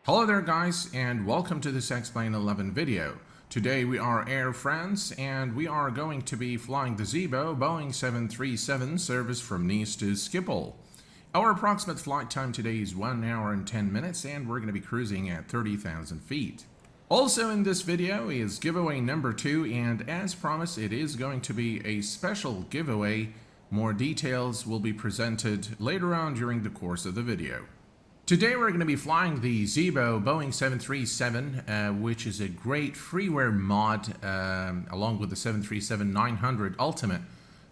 Hello there guys, and welcome to this Explain 11 video. Today we are Air France and we are going to be flying the Zibo Boeing 737 service from Nice to Schiphol. Our approximate flight time today is 1 hour and 10 minutes and we're going to be cruising at 30,000 feet. Also in this video is giveaway number 2, and as promised it is going to be a special giveaway. More details will be presented later on during the course of the video. Today we're going to be flying the Zibo Boeing 737, which is a great freeware mod along with the 737-900 Ultimate.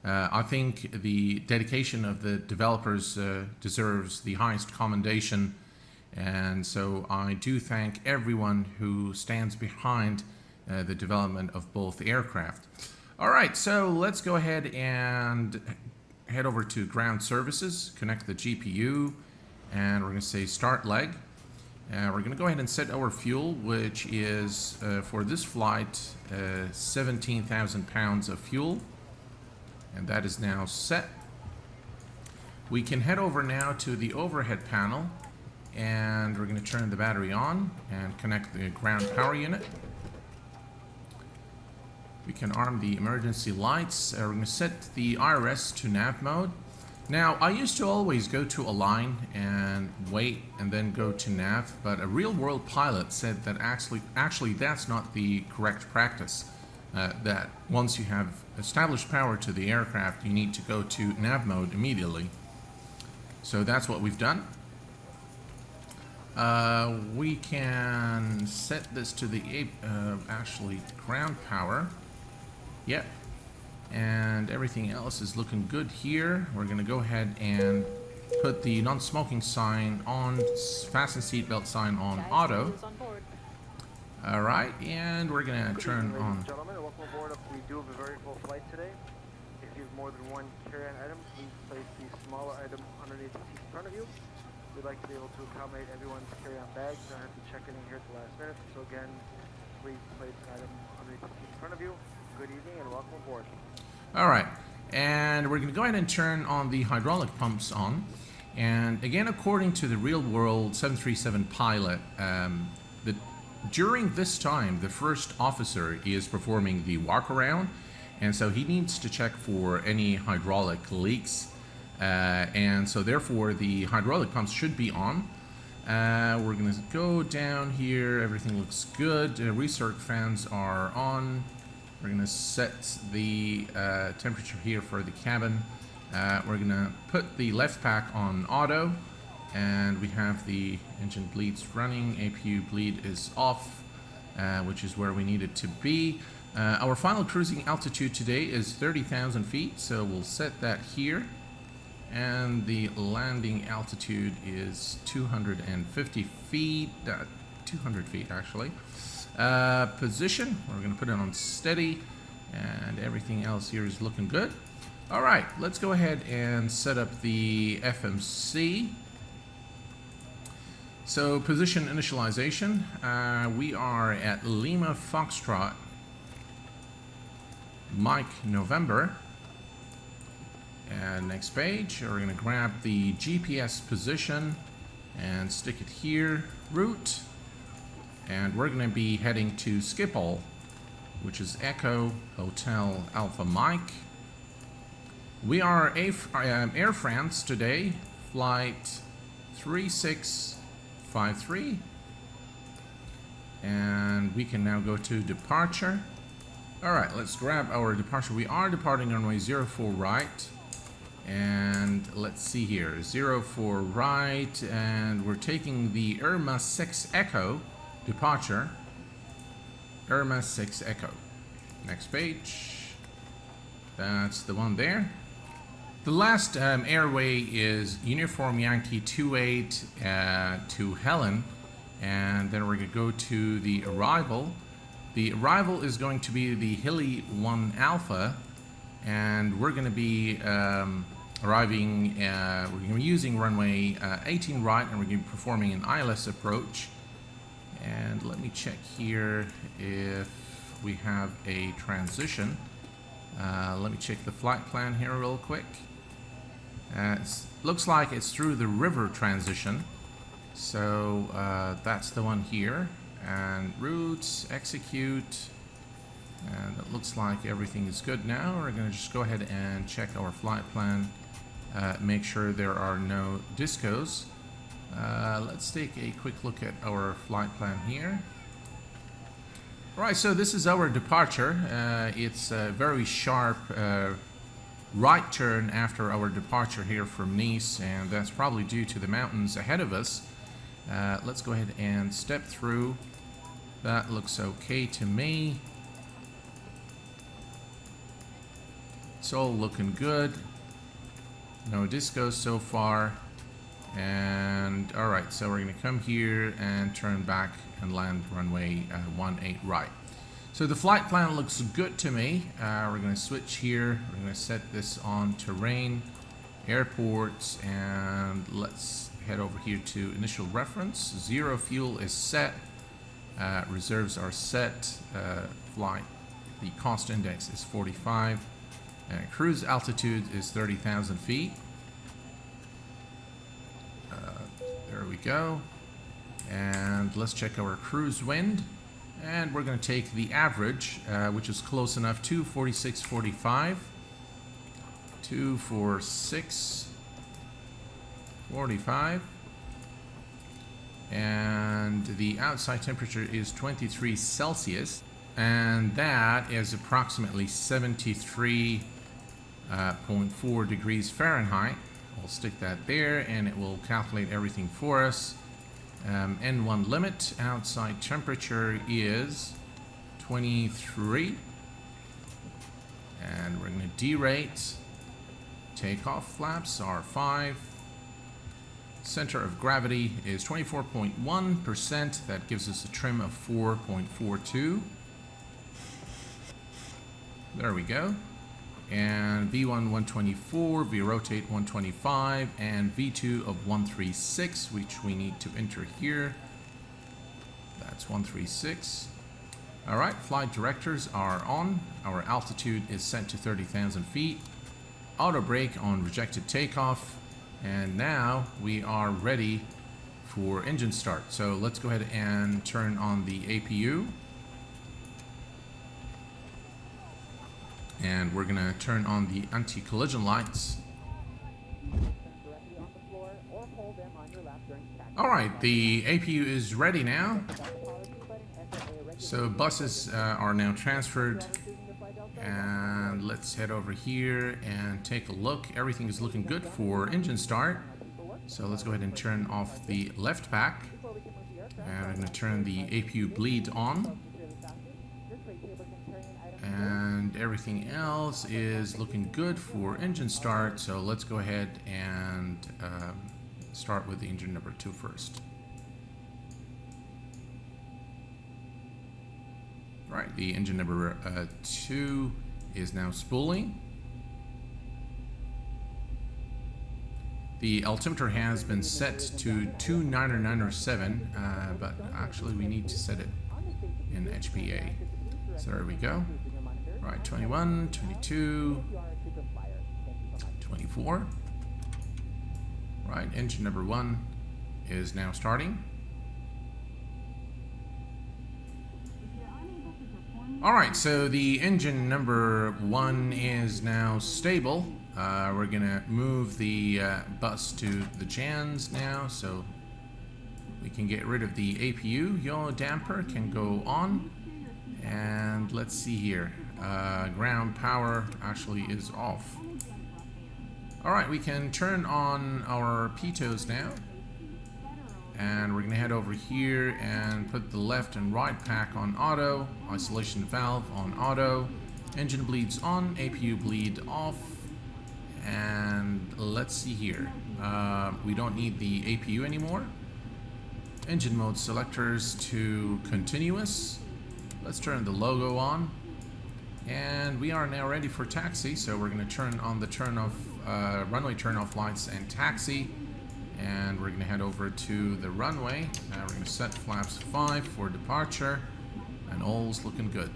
I think the dedication of the developers deserves the highest commendation, and so I do thank everyone who stands behind the development of both aircraft. Alright, so let's go ahead and head over to ground services, connect the GPU, and we're going to say start leg. We're going to go ahead and set our fuel, which is for this flight 17,000 pounds of fuel, and that is now set. We can head over now to the overhead panel, and we're going to turn the battery on and connect the ground power unit. We can arm the emergency lights. We're going to set the IRS to nav mode. Now, I used to always go to align and wait and then go to nav, but a real-world pilot said that actually that's not the correct practice. That once you have established power to the aircraft, you need to go to nav mode immediately. So that's what we've done. We can set this to the actually ground power. Yep. And everything else is looking good here. We're going to go ahead and put the non-smoking sign on, fasten seatbelt sign on auto. Alright, and we're going to turn on. Ladies and gentlemen, welcome aboard. We do have a very full flight today. If you have more than one carry-on item, please place the smaller item underneath the seat in front of you. We'd like to be able to accommodate everyone's carry-on bags. Don't have to check in here at the last minute. So again, please place an item underneath the seat in front of you. Good evening and welcome aboard. Alright, and we're going to go ahead and turn on the hydraulic pumps on. And again, according to the real-world 737 pilot, during this time, the first officer is performing the walk-around, and so he needs to check for any hydraulic leaks. And so therefore, the hydraulic pumps should be on. We're going to go down here. Everything looks good. Recirc fans are on. We're going to set the temperature here for the cabin. We're going to put the left pack on auto, and we have the engine bleeds running. APU bleed is off, which is where we need it to be. Our final cruising altitude today is 30,000 feet, so we'll set that here. And the landing altitude is 250 feet, 200 feet actually. Position, we're going to put it on steady, and everything else here is looking good. Alright, let's go ahead and set up the FMC. So position initialization, we are at Lima Foxtrot Mike November. And next page, we're going to grab the GPS position and stick it here, route. And we're going to be heading to Schiphol, which is Echo Hotel Alpha Mike. We are Air France today, flight 3653. And we can now go to departure. Alright, let's grab our departure. We are departing runway 04 right. And let's see here, 04 right. And we're taking the Irma 6 Echo. Departure, Irma 6 Echo. Next page. That's the one there. The last airway is Uniform Yankee 28 to Helen. And then we're going to go to the arrival. The arrival is going to be the Hilly 1 Alpha. And we're going to be arriving, we're going to be using runway 18 right, and we're going to be performing an ILS approach. And let me check here if we have a transition. Let me check the flight plan here real quick. Looks like it's through the river transition. So that's the one here. And routes, execute. And it looks like everything is good now. We're going to just go ahead and check our flight plan. Make sure there are no discos. Let's take a quick look at our flight plan here. Alright, so this is our departure. It's a very sharp right turn after our departure here from Nice, and that's probably due to the mountains ahead of us. Let's go ahead and step through. That looks okay to me. It's all looking good. No discos so far. And alright, so we're going to come here and turn back and land runway 18 right. So the flight plan looks good to me. We're going to switch here. We're going to set this on terrain, airports, and let's head over here to initial reference. Zero fuel is set. Reserves are set. Flight, the cost index is 45. Cruise altitude is 30,000 feet. There we go. And let's check our cruise wind. And we're going to take the average, which is close enough to 46.45. 246.45. And the outside temperature is 23 Celsius. And that is approximately 73.4 degrees Fahrenheit. We'll stick that there and it will calculate everything for us. N1 limit, outside temperature is 23. And we're going to derate. Takeoff flaps are 5. Center of gravity is 24.1%. That gives us a trim of 4.42. There we go. And V1 124, V rotate 125, and V2 of 136, which we need to enter here. That's 136. All right, flight directors are on. Our altitude is set to 30,000 feet. Auto brake on rejected takeoff. And now we are ready for engine start. So let's go ahead and turn on the APU. And we're gonna turn on the anti-collision lights. Alright, the APU is ready now. So buses are now transferred. And let's head over here and take a look. Everything is looking good for engine start. So let's go ahead and turn off the left pack. And I'm gonna turn the APU bleed on. And everything else is looking good for engine start, so let's go ahead and start with the engine number 2 first. Right, the engine number 2 is now spooling. The altimeter has been set to 29907, but actually we need to set it in HPA. So there we go. Right, 21, 22, 24. Right, engine number 1 is now starting. Alright, so the engine number 1 is now stable. We're gonna move the bus to the Jans now, so we can get rid of the APU. Yaw damper can go on. And let's see here. Ground power actually is off. Alright, we can turn on our pitos now. And we're going to head over here and put the left and right pack on auto. Isolation valve on auto. Engine bleeds on. APU bleed off. And let's see here. We don't need the APU anymore. Engine mode selectors to continuous. Let's turn the logo on. And we are now ready for taxi. So we're going to turn on the runway turn-off lights and taxi. And we're going to head over to the runway. Now we're going to set flaps 5 for departure. And all's looking good.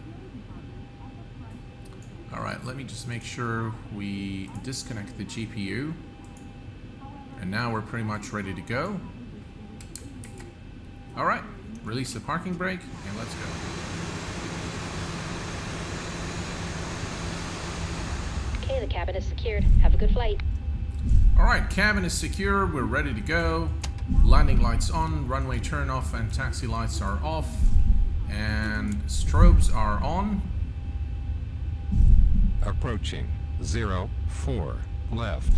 Alright, let me just make sure we disconnect the GPU. And now we're pretty much ready to go. All right, release the parking brake and let's go. Okay, the cabin is secured. Have a good flight. All right, cabin is secure. We're ready to go. Landing lights on, runway turn off, and taxi lights are off. And strobes are on. Approaching 04 left.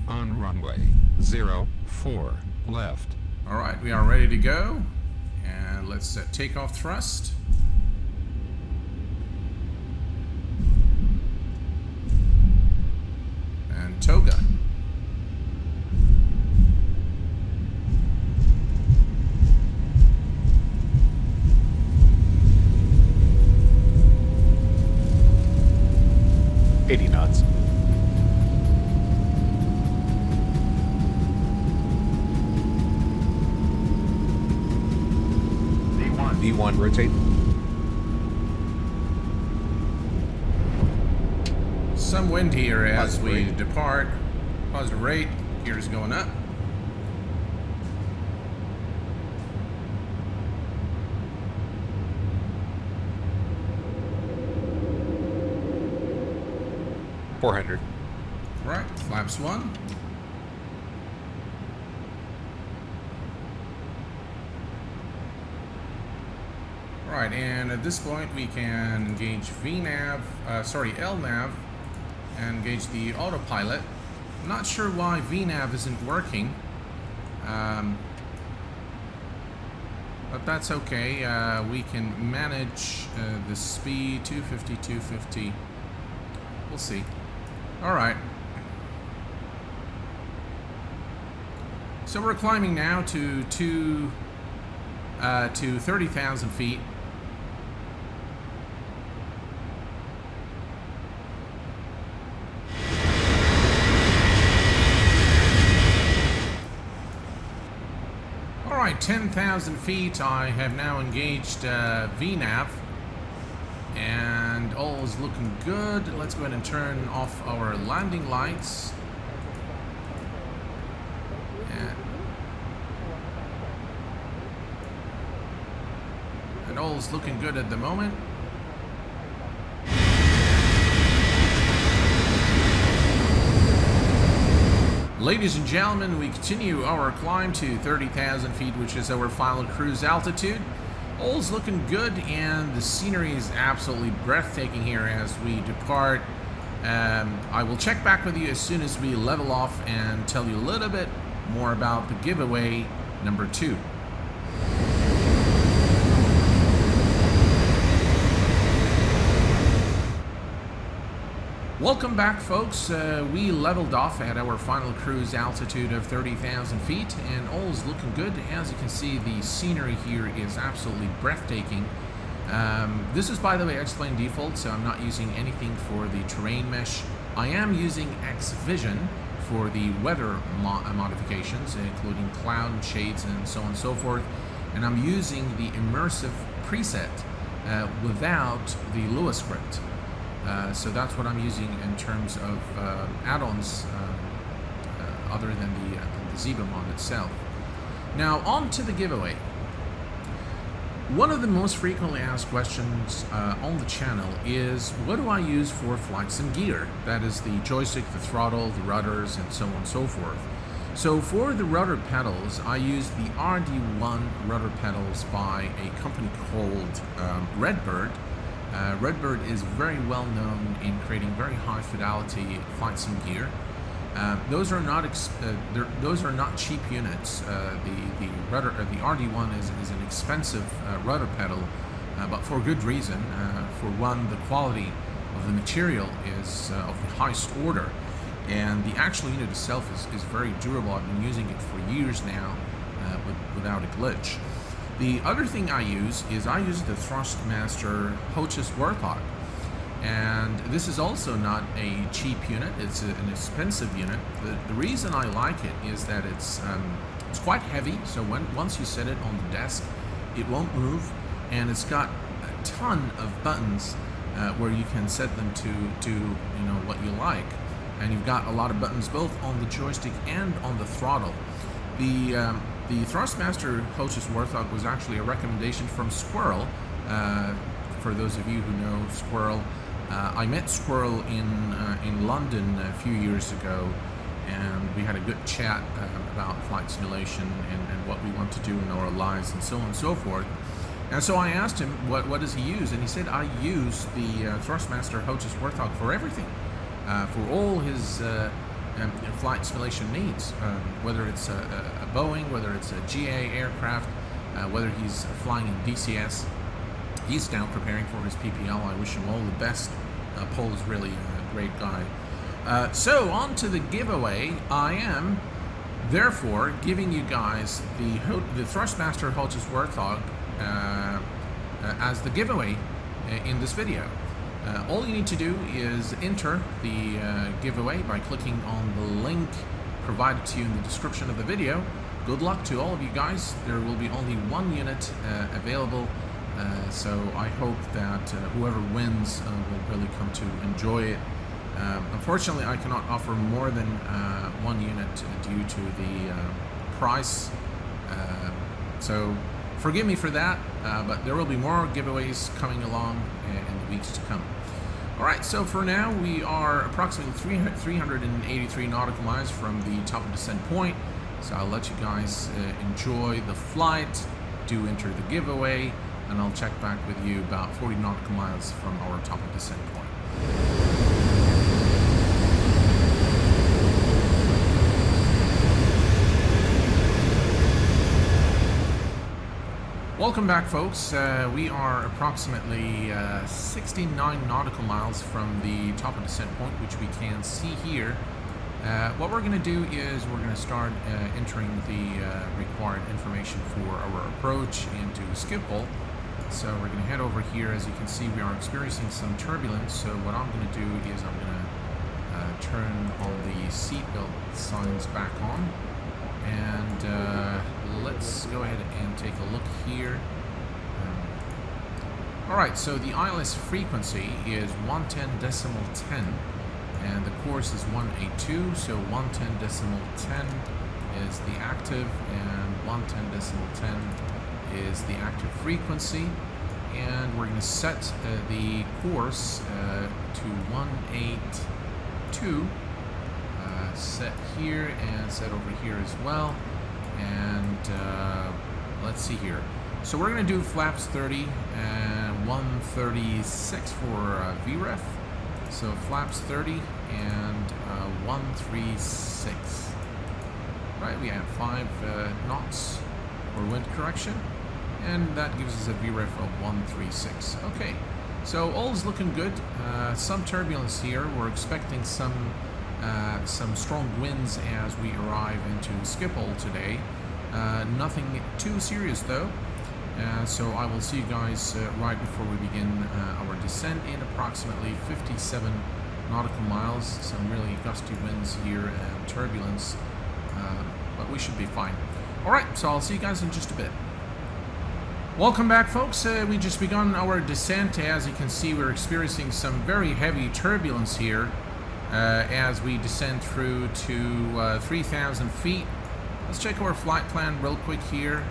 On runway 04 left. All right, we are ready to go. And let's set takeoff thrust. And tow gun. knots. V1 rotate. Some wind here as we depart. Positive rate. Gears going up. $400. Right, flaps 1. Right, and at this point we can engage LNAV, and engage the autopilot. I'm not sure why VNAV isn't working, but that's okay. We can manage the speed, 250, 250. We'll see. All right. So we're climbing now to 30,000 feet. All right, 10,000 feet. I have now engaged VNAV. And all is looking good. Let's go ahead and turn off our landing lights. And all is looking good at the moment. Ladies and gentlemen, we continue our climb to 30,000 feet, which is our final cruise altitude. All's looking good, and the scenery is absolutely breathtaking here as we depart. I will check back with you as soon as we level off and tell you a little bit more about the giveaway number 2. Welcome back, folks. We leveled off at our final cruise altitude of 30,000 feet, and all is looking good. As you can see, the scenery here is absolutely breathtaking. This is, by the way, X-Plane default, so I'm not using anything for the terrain mesh. I am using X-Vision for the weather modifications, including cloud shades and so on and so forth. And I'm using the immersive preset without the Lua script. So that's what I'm using in terms of add-ons other than the Zibo mod itself. Now on to the giveaway. One of the most frequently asked questions on the channel is, what do I use for flight sim gear? That is the joystick, the throttle, the rudders, and so on and so forth. So for the rudder pedals, I use the RD1 rudder pedals by a company called Redbird. Redbird is very well known in creating very high fidelity flight sim gear. Those are not cheap units. The RD1 is an expensive rudder pedal, but for good reason. For one, the quality of the material is of the highest order, and the actual unit itself is very durable. I've been using it for years now without a glitch. The other thing I use the Thrusmaster Hotas Warthog, and this is also not a cheap unit. It's an expensive unit. The reason I like it is that it's It's quite heavy, so once you set it on the desk, it won't move, and it's got a ton of buttons where you can set them to you know what you like, and you've got a lot of buttons both on the joystick and on the throttle. The Thrustmaster Hotas Warthog was actually a recommendation from Squirrel. For those of you who know Squirrel, I met Squirrel in London a few years ago, and we had a good chat about flight simulation and what we want to do in our lives and so on and so forth. And so I asked him what does he use, and he said, I use the Thrustmaster Hotas Warthog for everything, for all his flight simulation needs, whether it's a Boeing, whether it's a GA aircraft, whether he's flying in DCS. He's now preparing for his PPL. I wish him all the best. Paul is really a great guy. So on to the giveaway. I am therefore giving you guys the Thrustmaster Hotas Warthog as the giveaway in this video. All you need to do is enter the giveaway by clicking on the link provided to you in the description of the video. Good luck to all of you guys. There will be only one unit available, so I hope that whoever wins will really come to enjoy it. Unfortunately, I cannot offer more than one unit due to the price, so forgive me for that, but there will be more giveaways coming along in the weeks to come. Alright, so for now we are approximately 383 nautical miles from the top of descent point, so I'll let you guys enjoy the flight, do enter the giveaway, and I'll check back with you about 40 nautical miles from our top of descent point. Welcome back, folks. We are approximately 69 nautical miles from the top of descent point, which we can see here. What we're going to do is we're going to start entering the required information for our approach into Schiphol. So we're going to head over here. As you can see, we are experiencing some turbulence. So what I'm going to do is I'm going to turn all the seatbelt signs back on. And let's go ahead and take a look here. Alright, so the ILS frequency is 110.10, and the course is 182, so 110.10 is the active, and 110.10 is the active frequency. And we're going to set the course to 182. Set here and set over here as well, and let's see here. So we're going to do flaps 30 and 136 for VREF. So flaps 30 and 136. Right, we have 5 knots for wind correction, and that gives us a VREF of 136. Okay, so all is looking good. Some turbulence here. We're expecting some strong winds as we arrive into Schiphol today. Nothing too serious though. So I will see you guys right before we begin our descent in approximately 57 nautical miles. Some really gusty winds here and turbulence, but we should be fine. Alright, so I'll see you guys in just a bit. Welcome back, folks. We just begun our descent. As you can see, we're experiencing some very heavy turbulence here as we descend through to 3,000 feet. Let's check our flight plan real quick here.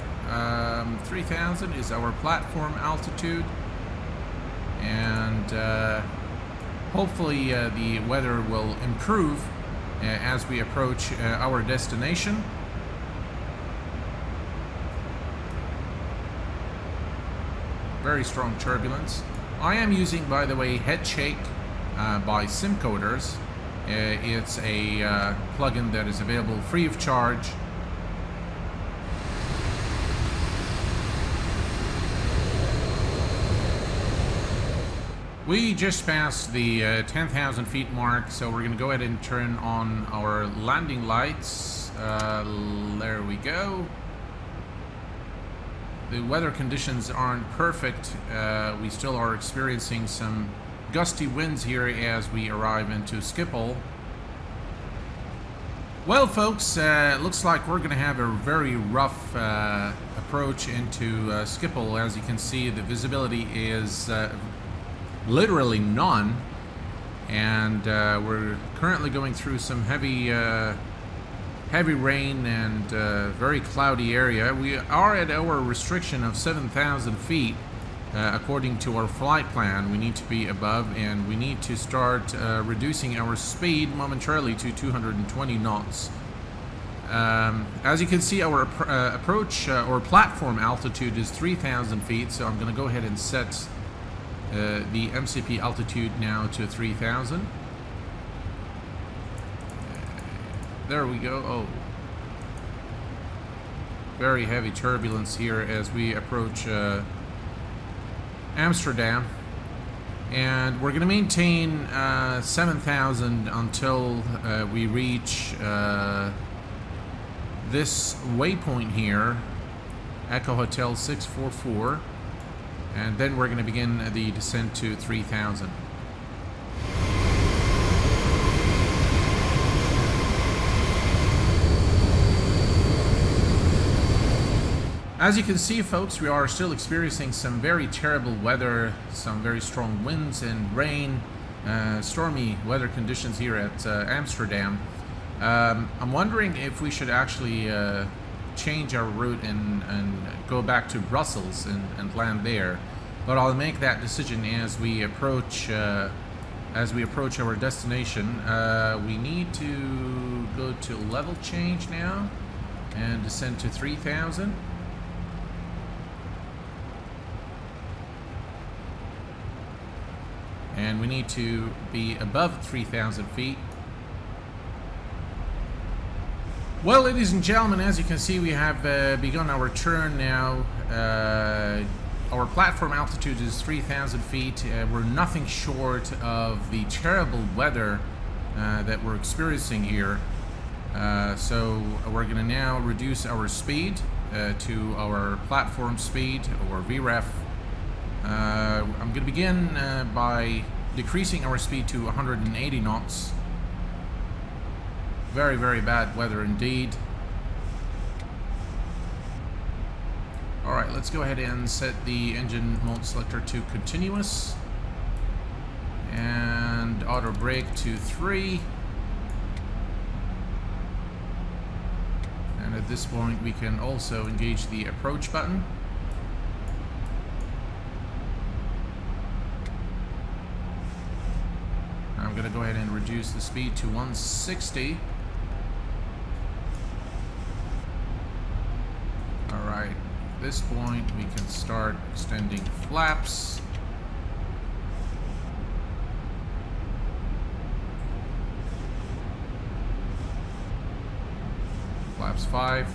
3,000 is our platform altitude, and hopefully the weather will improve as we approach our destination. Very strong turbulence. I am using, by the way, Head Shake by SimCoders. It's a plugin that is available free of charge. We just passed the 10,000 feet mark, so we're going to go ahead and turn on our landing lights. There we go. The weather conditions aren't perfect. We still are experiencing some gusty winds here as we arrive into Schiphol. Well, folks, looks like we're going to have a very rough approach into Schiphol. As you can see, the visibility is literally none, and we're currently going through some heavy rain and very cloudy area. We are at our restriction of 7,000 feet. According to our flight plan, we need to be above, and we need to start reducing our speed momentarily to 220 knots. As you can see, our approach or platform altitude is 3,000 feet, so I'm going to go ahead and set the MCP altitude now to 3,000. There we go. Oh, very heavy turbulence here as we approach Amsterdam, and we're going to maintain 7,000 until we reach this waypoint here, Echo Hotel 644, and then we're going to begin the descent to 3,000. As you can see, folks, we are still experiencing some very terrible weather, some very strong winds and rain, stormy weather conditions here at Amsterdam. I'm wondering if we should actually change our route and go back to Brussels and land there. But I'll make that decision as we approach our destination. We need to go to level change now and descend to 3,000. And we need to be above 3,000 feet. Well, ladies and gentlemen, as you can see, we have begun our turn now. Our platform altitude is 3,000 feet. We're nothing short of the terrible weather that we're experiencing here. So we're going to now reduce our speed to our platform speed, or VREF. I'm going to begin by decreasing our speed to 180 knots. Very, very bad weather indeed. Alright, let's go ahead and set the engine mode selector to continuous. And auto brake to 3. And at this point we can also engage the approach button. I'm going to go ahead and reduce the speed to 160. Alright, at this point we can start extending flaps. Flaps 5.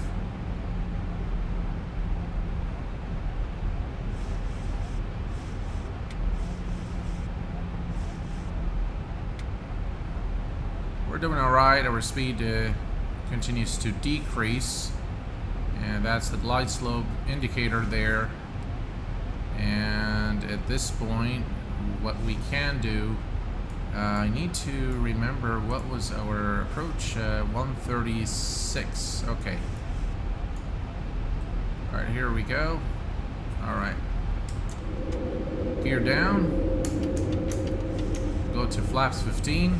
We're doing alright. Our speed continues to decrease, and that's the glide slope indicator there. And at this point, what we can do, I need to remember what was our approach. 136. Okay. Alright, here we go. Alright. Gear down. Go to flaps 15.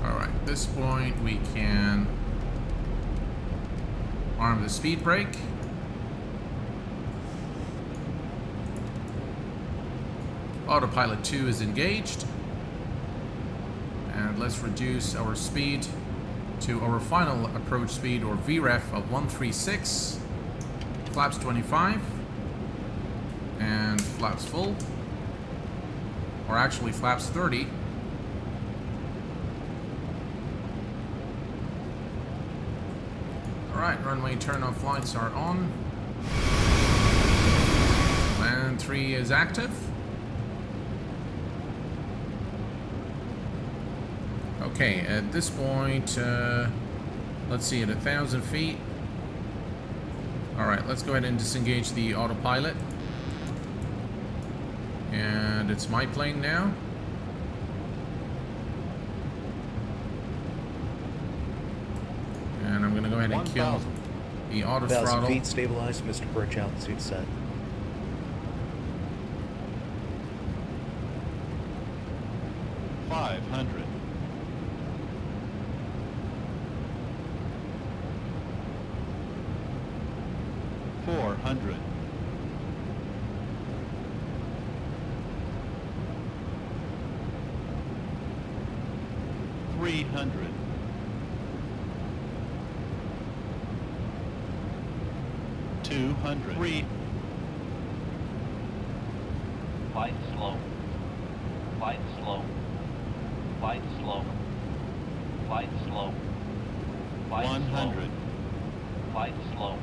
At this point we can arm the speed brake. Autopilot 2 is engaged, and let's reduce our speed to our final approach speed, or VREF, of 136, flaps 25, and flaps full, or actually flaps 30. Alright, runway turn-off lights are on. Land 3 is active. Okay, at this point, let's see, at 1,000 feet. Alright, let's go ahead and disengage the autopilot. And it's my plane now. And I'm going to go ahead and kill the auto 1,000 throttle. feet stabilized, Mr. Birch, altitude set. Flight slow. Flight slow. Flight slow. Flight slow. Flight 100. Flight slow.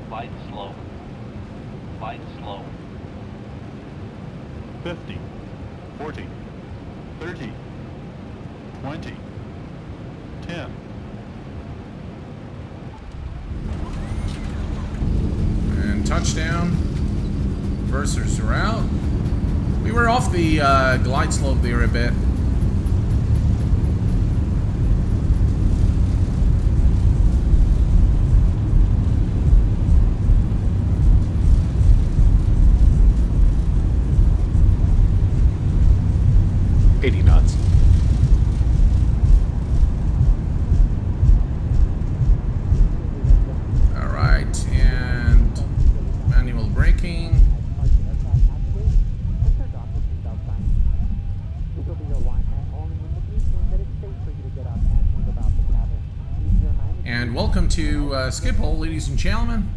Flight slow. Flight slow. 50, 40, 30, 20, 10. And touchdown. Versers are out. We were off the glide slope there a bit. Knots. All right, and manual braking. And welcome to Schiphol, ladies and gentlemen.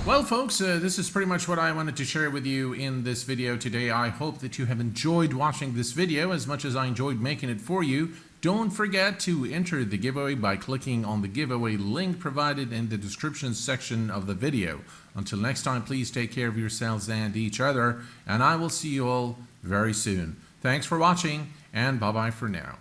Well, folks, this is pretty much what I wanted to share with you in this video today. I hope that you have enjoyed watching this video as much as I enjoyed making it for you. Don't forget to enter the giveaway by clicking on the giveaway link provided in the description section of the video. Until next time, please take care of yourselves and each other, and I will see you all very soon. Thanks for watching, and bye-bye for now.